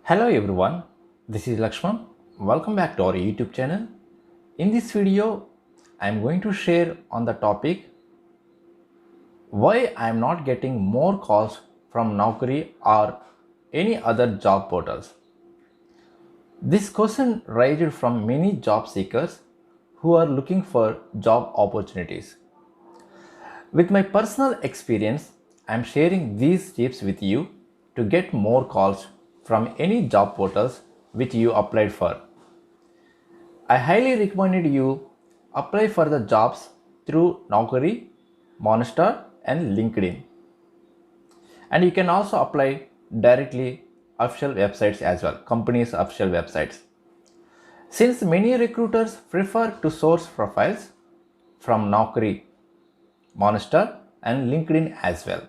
Hello everyone, this is Lakshman. Welcome back to our YouTube channel. In this video, I am going to share on the topic why I am not getting more calls from Naukri or any other job portals. This question raised from many job seekers who are looking for job opportunities. With my personal experience, I am sharing these tips with you to get more calls from any job portals which you applied for. I highly recommended you apply for the jobs through Naukri, Monster and LinkedIn. And you can also apply directly official websites as well, companies' official websites. Since many recruiters prefer to source profiles from Naukri, Monster and LinkedIn as well.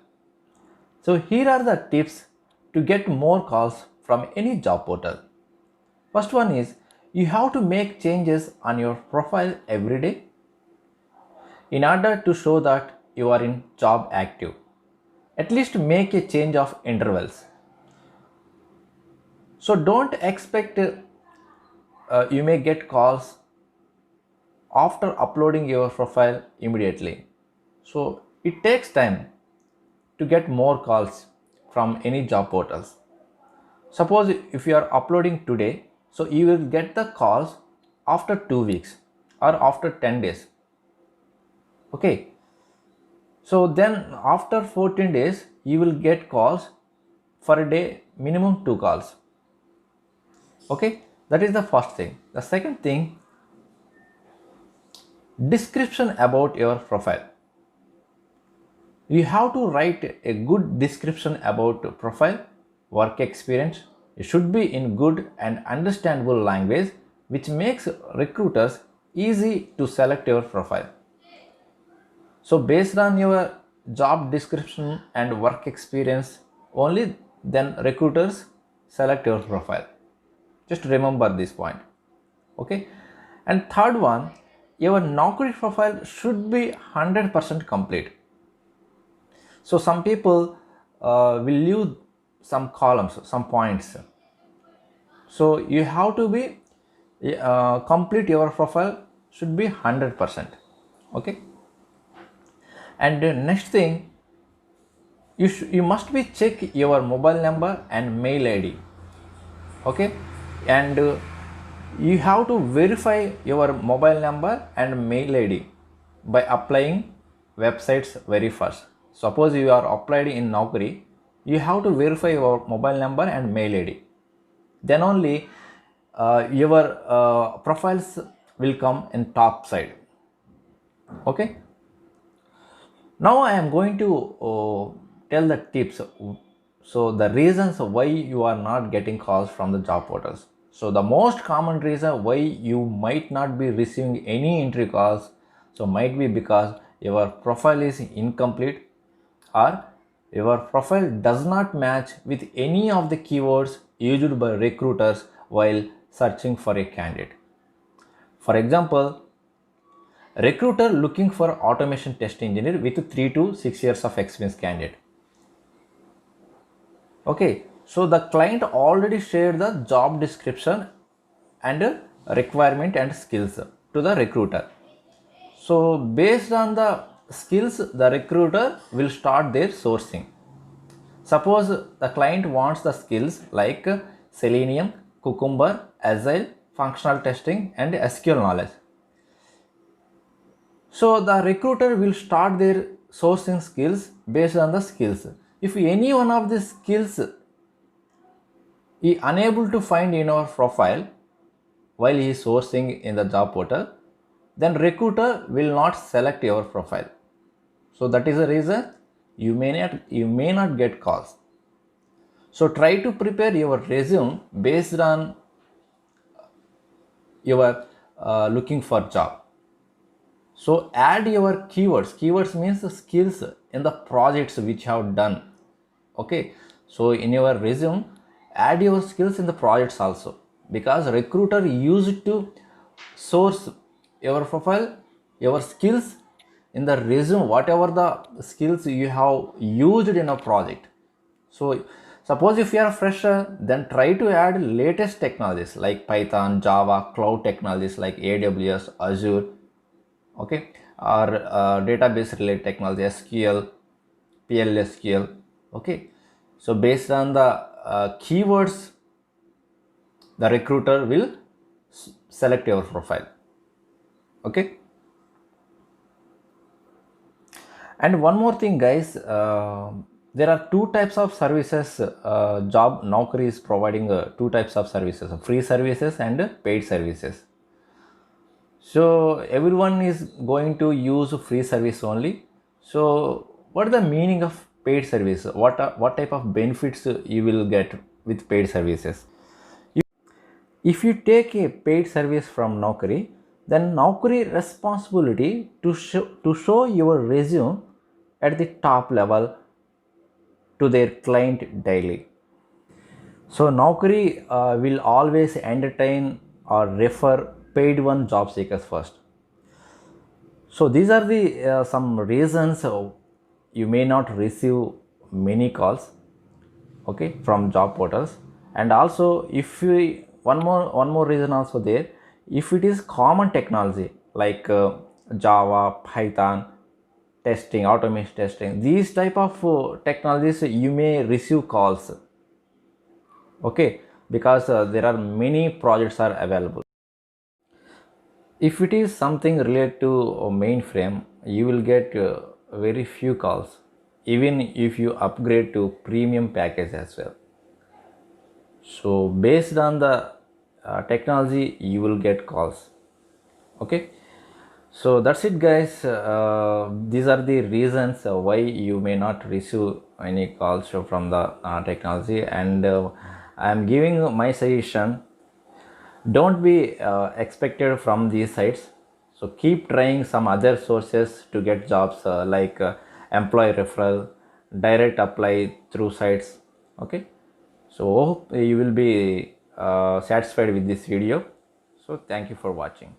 So here are the tips to get more calls from any job portal. First one is you have to make changes on your profile every day in order to show that you are in job active. At least make a change of intervals. So don't expect you may get calls after uploading your profile immediately. So it takes time to get more calls from any job portals. Suppose if you are uploading today, so you will get the calls after 2 weeks or after 10 days. Okay. So then after 14 days, you will get calls for a day, minimum 2 calls. Okay. That is the first thing. The second thing, description about your profile. You have to write a good description about profile, work experience. It should be in good and understandable language which makes recruiters easy to select your profile. So based on your job description and work experience only, then recruiters select your profile. Just remember this point. Okay. And third one, your Naukri profile should be 100% complete. So some people will leave some columns, some points. So you have to be complete your profile should be 100%. Okay. And the next thing, you must be check your mobile number and mail ID. Okay. And you have to verify your mobile number and mail ID by applying websites very first. Suppose you are applied in Naukri, you have to verify your mobile number and mail ID. Then only your profiles will come in top side. Okay. Now I am going to tell the tips. So the reasons why you are not getting calls from the job portals. So the most common reason why you might not be receiving any entry calls, so might be because your profile is incomplete or your profile does not match with any of the keywords used by recruiters while searching for a candidate. For example, recruiter looking for automation test engineer with 3 to 6 years of experience candidate. Okay, so the client already shared the job description and requirement and skills to the recruiter. So based on the skills, the recruiter will start their sourcing. Suppose the client wants the skills like Selenium, Cucumber, Agile, functional testing and SQL knowledge. So the recruiter will start their sourcing skills based on the skills. If any one of these skills is unable to find in our profile while he is sourcing in the job portal, then recruiter will not select your profile. So that is the reason you may not get calls. So try to prepare your resume based on your looking for job. So add your keywords. Keywords means the skills in the projects which you have done. Okay. So in your resume, add your skills in the projects also, because recruiter used to source your profile, your skills in the resume, whatever the skills you have used in a project. So Suppose if you are a fresher, then try to add latest technologies like Python, Java, cloud technologies like AWS, Azure, okay, or database related technology, SQL, PLSQL, okay. So based on the keywords, the recruiter will select your profile, okay. And one more thing, guys, there are two types of services. Job Naukri is providing two types of services: free services and paid services. So everyone is going to use free service only. So what is the meaning of paid service? What type of benefits you will get with paid services? If you take a paid service from Naukri, then Naukri responsibility to show your resume at the top level to their client daily. So Naukri will always entertain or refer paid one job seekers first. So these are the some reasons you may not receive many calls, okay, from job portals. And also, if you one more reason also there, if it is common technology like Java, Python, testing, automation testing, these type of technologies, you may receive calls, okay, because there are many projects are available. If it is something related to mainframe, you will get very few calls, even if you upgrade to premium package as well. So based on the technology, you will get calls, okay. So that's it, guys. These are the reasons why you may not receive any calls from the technology. And I am giving my suggestion: don't be expected from these sites. So keep trying some other sources to get jobs, like employee referral, direct apply through sites, okay. So hope you will be satisfied with this video. So thank you for watching.